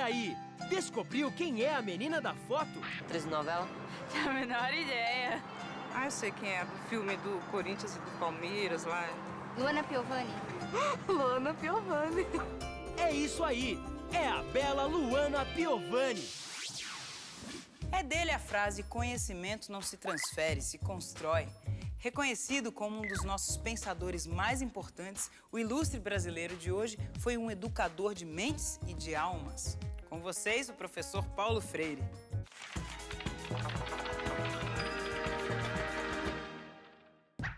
aí, descobriu quem é a menina da foto? Atriz de novela? Não a menor ideia. Ah, eu sei quem é, do filme do Corinthians e do Palmeiras lá. Luana Piovani. Luana Piovani. É isso aí, é a bela Luana Piovani. É dele a frase: conhecimento não se transfere, se constrói. Reconhecido como um dos nossos pensadores mais importantes, o ilustre brasileiro de hoje foi um educador de mentes e de almas. Com vocês, o professor Paulo Freire.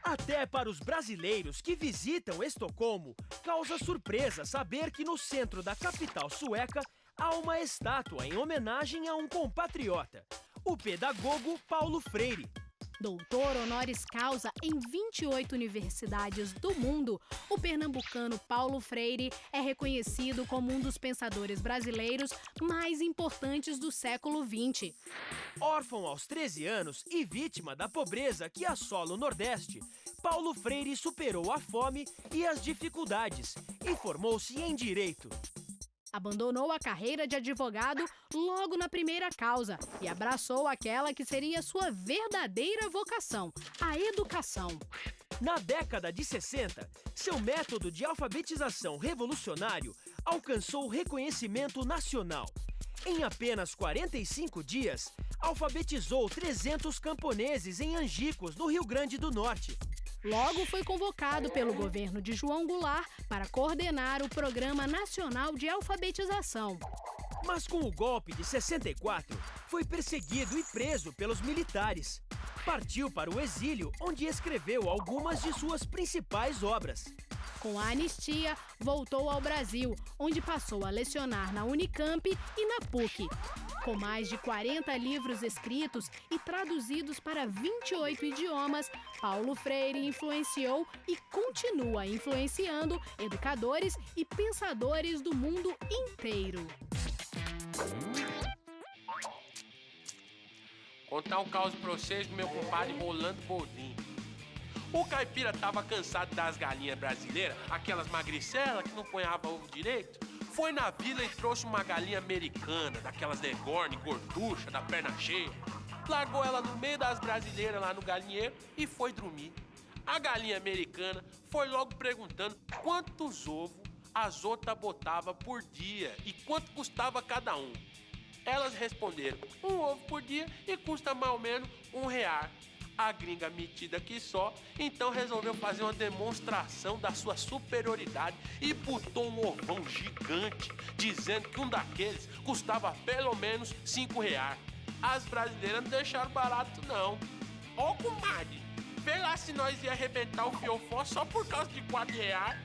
Até para os brasileiros que visitam Estocolmo, causa surpresa saber que no centro da capital sueca há uma estátua em homenagem a um compatriota, o pedagogo Paulo Freire. Doutor honoris causa em 28 universidades do mundo, o pernambucano Paulo Freire é reconhecido como um dos pensadores brasileiros mais importantes do século XX. Órfão aos 13 anos e vítima da pobreza que assola o Nordeste, Paulo Freire superou a fome e as dificuldades e formou-se em Direito. Abandonou a carreira de advogado logo na primeira causa e abraçou aquela que seria sua verdadeira vocação, a educação. Na década de 60, seu método de alfabetização revolucionário alcançou reconhecimento nacional. Em apenas 45 dias, alfabetizou 300 camponeses em Angicos, no Rio Grande do Norte. Logo foi convocado pelo governo de João Goulart para coordenar o Programa Nacional de Alfabetização. Mas com o golpe de 64, foi perseguido e preso pelos militares. Partiu para o exílio, onde escreveu algumas de suas principais obras. Com a anistia, voltou ao Brasil, onde passou a lecionar na Unicamp e na PUC. Com mais de 40 livros escritos e traduzidos para 28 idiomas, Paulo Freire influenciou e continua influenciando educadores e pensadores do mundo inteiro. Contar um caos pra vocês do meu compadre Rolando Boldrin. O caipira tava cansado das galinhas brasileiras, aquelas magricelas que não ponhavam ovo direito. Foi na vila e trouxe uma galinha americana, daquelas legorne, gorducha, da perna cheia. Largou ela no meio das brasileiras lá no galinheiro e foi dormir. A galinha americana foi logo perguntando quantos ovos as outras botavam por dia e quanto custava cada um. Elas responderam, 1 ovo por dia e custa mais ou menos R$1. A gringa metida que só, então resolveu fazer uma demonstração da sua superioridade e botou um ovão gigante, dizendo que um daqueles custava pelo menos R$5. As brasileiras não deixaram barato, não. Ô, comadre, vê lá se nós ia arrebentar o fiofó só por causa de R$4.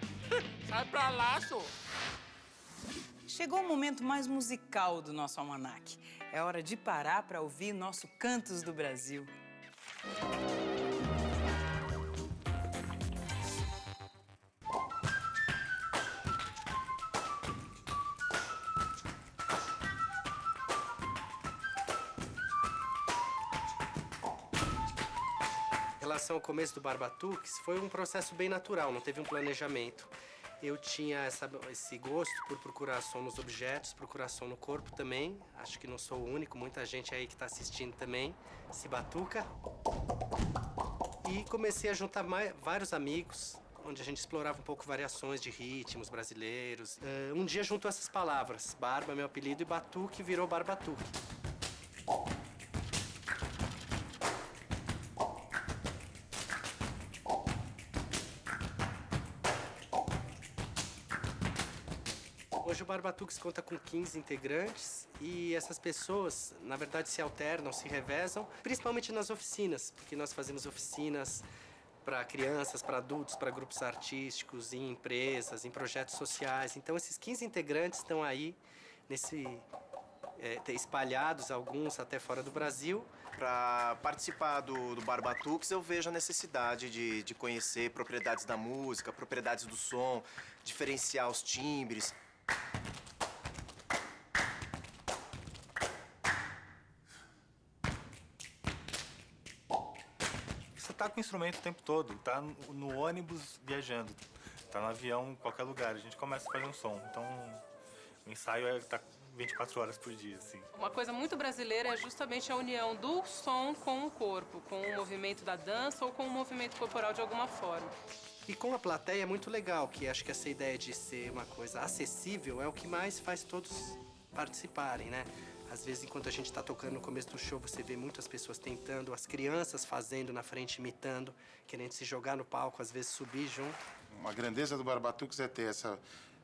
Sai pra lá, só. Chegou o momento mais musical do nosso almanaque. É hora de parar para ouvir nosso Cantos do Brasil. Em relação ao começo do Barbatuques, foi um processo bem natural, não teve um planejamento. Eu tinha esse gosto por procurar som nos objetos, procurar som no corpo também. Acho que não sou o único, muita gente aí que está assistindo também se batuca. E comecei a juntar vários amigos, onde a gente explorava um pouco variações de ritmos brasileiros. Um dia juntou essas palavras, Barba, meu apelido, e Batuque virou Barbatuque. Hoje o Barbatuques conta com 15 integrantes e essas pessoas, na verdade, se alternam, se revezam, principalmente nas oficinas, porque nós fazemos oficinas para crianças, para adultos, para grupos artísticos, em empresas, em projetos sociais. Então, esses 15 integrantes estão aí, espalhados, alguns até fora do Brasil. Para participar do Barbatuques, eu vejo a necessidade de conhecer propriedades da música, propriedades do som, diferenciar os timbres. Você tá com o instrumento o tempo todo, tá no ônibus viajando, tá no avião, em qualquer lugar. A gente começa a fazer um som. Então, o ensaio tá 24 horas por dia, assim. Uma coisa muito brasileira é justamente a união do som com o corpo, com o movimento da dança ou com o movimento corporal de alguma forma. E com a plateia é muito legal, que acho que essa ideia de ser uma coisa acessível é o que mais faz todos participarem, né? Às vezes, enquanto a gente está tocando no começo do show, você vê muitas pessoas tentando, as crianças fazendo na frente, imitando, querendo se jogar no palco, às vezes subir junto. Uma grandeza do Barbatuques é ter essa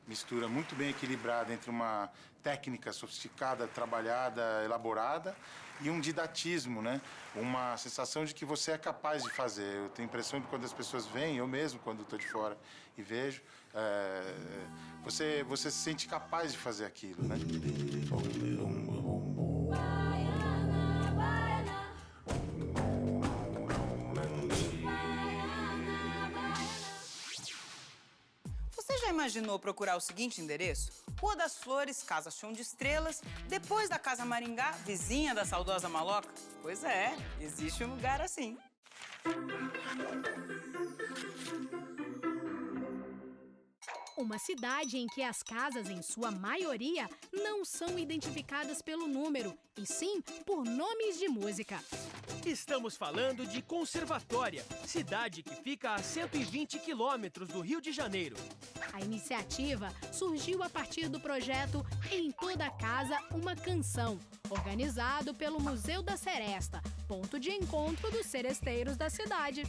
mistura muito bem equilibrada entre uma técnica sofisticada, trabalhada, elaborada e um didatismo, né? Uma sensação de que você é capaz de fazer. Eu tenho a impressão de que quando as pessoas vêm, eu mesmo, quando estou de fora e vejo, você se sente capaz de fazer aquilo, né? Você já imaginou procurar o seguinte endereço? Rua das Flores, Casa Chão de Estrelas, depois da Casa Maringá, vizinha da saudosa Maloca? Pois é, existe um lugar assim. Uma cidade em que as casas, em sua maioria, não são identificadas pelo número, e sim por nomes de música. Estamos falando de Conservatória, cidade que fica a 120 quilômetros do Rio de Janeiro. A iniciativa surgiu a partir do projeto Em Toda Casa Uma Canção, organizado pelo Museu da Seresta, ponto de encontro dos seresteiros da cidade.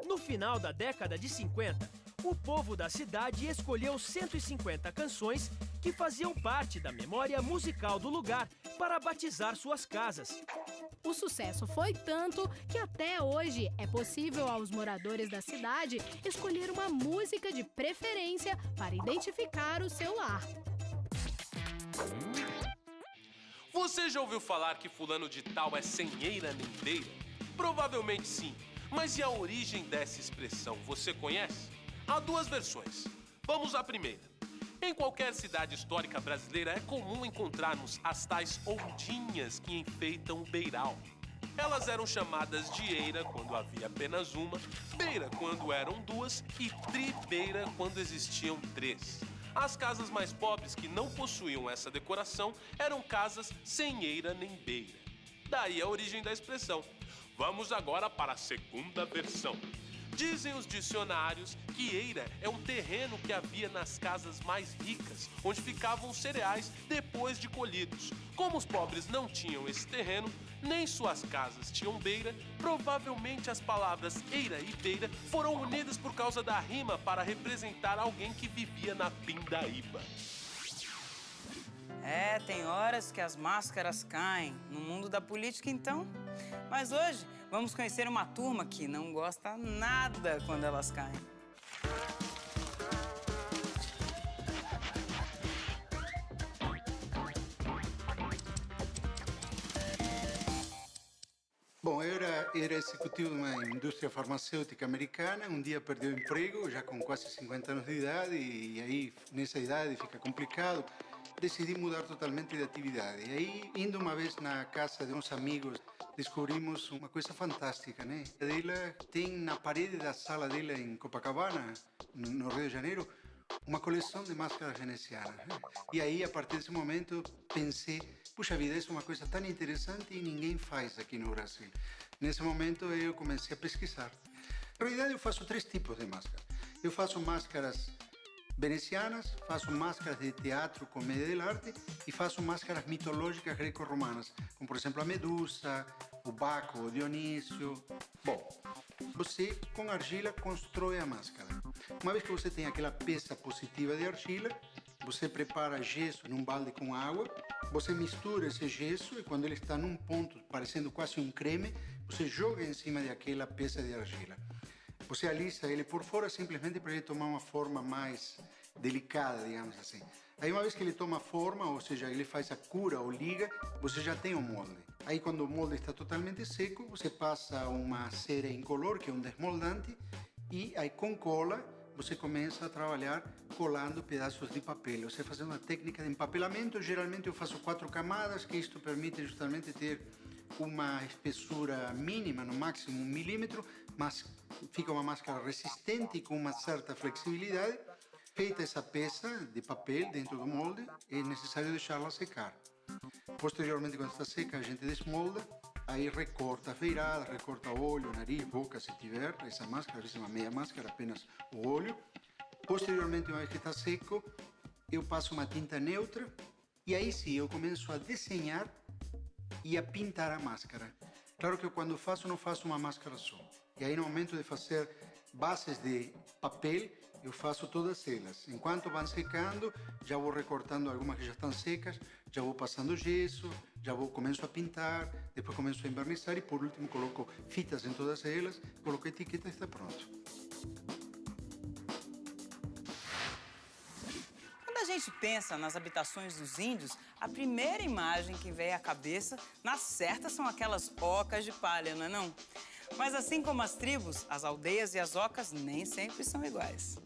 No final da década de 50, o povo da cidade escolheu 150 canções que faziam parte da memória musical do lugar para batizar suas casas. O sucesso foi tanto que até hoje é possível aos moradores da cidade escolher uma música de preferência para identificar o seu lar. Você já ouviu falar que fulano de tal é sem eira nem beira? Provavelmente sim, mas e a origem dessa expressão, você conhece? Há duas versões. Vamos à primeira. Em qualquer cidade histórica brasileira é comum encontrarmos as tais ondinhas que enfeitam o beiral. Elas eram chamadas de eira quando havia apenas uma, beira quando eram duas e tribeira quando existiam três. As casas mais pobres que não possuíam essa decoração eram casas sem eira nem beira. Daí a origem da expressão. Vamos agora para a segunda versão. Dizem os dicionários que eira é um terreno que havia nas casas mais ricas, onde ficavam os cereais depois de colhidos. Como os pobres não tinham esse terreno, nem suas casas tinham beira, provavelmente as palavras eira e beira foram unidas por causa da rima para representar alguém que vivia na pindaíba. É, tem horas que as máscaras caem. No mundo da política, então. Mas hoje, vamos conhecer uma turma que não gosta nada quando elas caem. Bom, eu era executivo de uma indústria farmacêutica americana. Um dia perdi o emprego, já com quase 50 anos de idade, e aí, nessa idade, fica complicado. Decidi mudar totalmente de atividade. E aí, indo uma vez na casa de uns amigos, descobrimos uma coisa fantástica, né? Ela tem na parede da sala dela em Copacabana, no Rio de Janeiro, uma coleção de máscaras venezianas. E aí, a partir desse momento, pensei, puxa vida, isso é uma coisa tão interessante e ninguém faz aqui no Brasil. Nesse momento, eu comecei a pesquisar. Na realidade, eu faço 3 tipos de máscaras. Eu faço máscaras venezianas, faço máscaras de teatro, comédia dell'arte e faço máscaras mitológicas greco-romanas, como por exemplo a Medusa, o Baco, o Dionísio. Bom, você com argila constrói a máscara. Uma vez que você tem aquela peça positiva de argila, você prepara gesso num balde com água, você mistura esse gesso e quando ele está num ponto parecendo quase um creme, você joga em cima daquela peça de argila. Você alisa ele por fora simplesmente para ele tomar uma forma mais delicada, digamos assim. Aí uma vez que ele toma forma, ou seja, ele faz a cura ou liga, você já tem o molde. Aí quando o molde está totalmente seco, você passa uma cera incolor, que é um desmoldante, e aí com cola você começa a trabalhar colando pedaços de papel. Você faz uma técnica de empapelamento, geralmente eu faço 4 camadas, que isto permite justamente ter uma espessura mínima, no máximo 1 milímetro, mas fica uma máscara resistente e com uma certa flexibilidade. Feita essa peça de papel dentro do molde, é necessário deixá-la secar. Posteriormente, quando está seca, a gente desmolda, aí recorta a feirada, recorta olho, nariz, boca, se tiver, essa máscara, essa é uma meia máscara, apenas o olho. Posteriormente, uma vez que está seco, eu passo uma tinta neutra e aí sim eu começo a desenhar e a pintar a máscara. Claro que eu, quando faço, não faço uma máscara só. E aí, no momento de fazer bases de papel, eu faço todas elas. Enquanto vão secando, já vou recortando algumas que já estão secas, já vou passando gesso, começo a pintar, depois começo a envernizar e, por último, coloco fitas em todas elas, coloco a etiqueta e está pronto. Quando a gente pensa nas habitações dos índios, a primeira imagem que vem à cabeça, na certa, são aquelas ocas de palha, não é não? Mas assim como as tribos, as aldeias e as ocas nem sempre são iguais.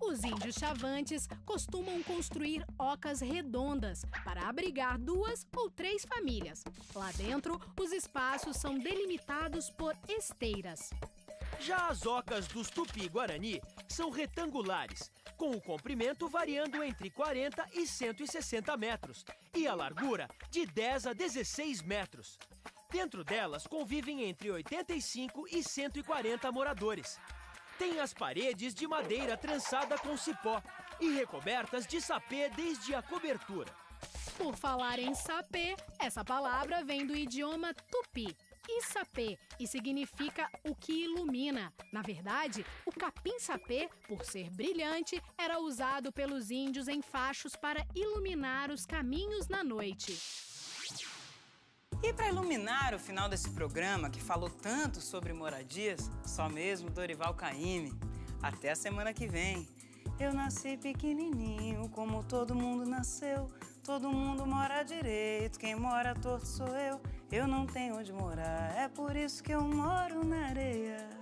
Os índios chavantes costumam construir ocas redondas para abrigar 2 ou 3 famílias. Lá dentro, os espaços são delimitados por esteiras. Já as ocas dos Tupi-Guarani são retangulares, com o comprimento variando entre 40 e 160 metros e a largura de 10 a 16 metros. Dentro delas convivem entre 85 e 140 moradores. Tem as paredes de madeira trançada com cipó e recobertas de sapê desde a cobertura. Por falar em sapê, essa palavra vem do idioma tupi, isapê, e significa o que ilumina. Na verdade, o capim-sapê, por ser brilhante, era usado pelos índios em fachos para iluminar os caminhos na noite. E para iluminar o final desse programa, que falou tanto sobre moradias, só mesmo Dorival Caymmi. Até a semana que vem. Eu nasci pequenininho, como todo mundo nasceu. Todo mundo mora direito, quem mora torto sou eu. Eu não tenho onde morar, é por isso que eu moro na areia.